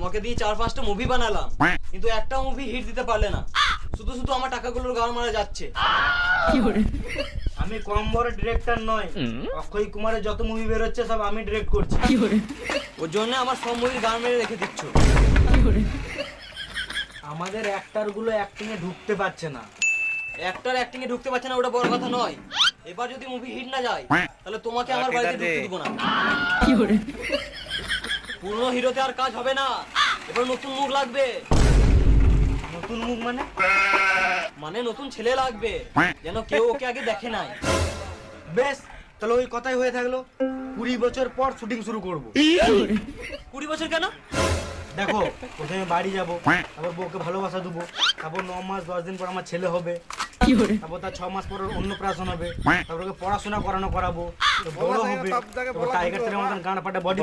তোমাকে দিয়ে 4-5টা মুভি বানালাম, কিন্তু একটা মুভি হিট দিতে পারলে না। শুধু শুধু আমার টাকাগুলোর গান মারা যাচ্ছে। আমি কম বড় ডিরেক্টর নয়, অক্ষয় কুমারের যত মুভি বের হচ্ছে সব আমি ডিরেক্ট করছি। ওর জন্য আমার সব মুভির গান মেরে রেখে দিচ্ছ। আমাদের অ্যাক্টর গুলো অ্যাক্টিং এ ঢুকতে পারছে না। একটার অ্যাক্টিং এ ঢুকতে পারছে না, ওটা বড় কথা নয়। এবার যদি মুভি হিট না যায় তাহলে তোমাকে আমার বাড়িতে ঢুকতে দেবো না। পুরনো হিরোতে আর কাজ হবে না, এবার নতুন মুখ লাগবে। নতুন মুখ মানে? মানে নতুন ছেলে লাগবে, যেন কেউ ওকে আগে দেখে নাই। বেশ, তাহলে ওই কথাই হয়ে থাকলো। 20 বছর পর শুটিং শুরু করব। 20 বছর কেন? দেখো, প্রথমে বাড়ি যাব, তারপর বউকে ভালোবাসা দেবো, তারপর 9 মাস 10 দিন পর আমার ছেলে হবে, তারপর তার 6 মাস পর ওর অন্নপ্রাশন হবে, তারপর ওকে পড়াশোনা করাবো, তো বড় হবে, তারপর টাইগার শ্রফের মতন গাঁড় ফাটা বডি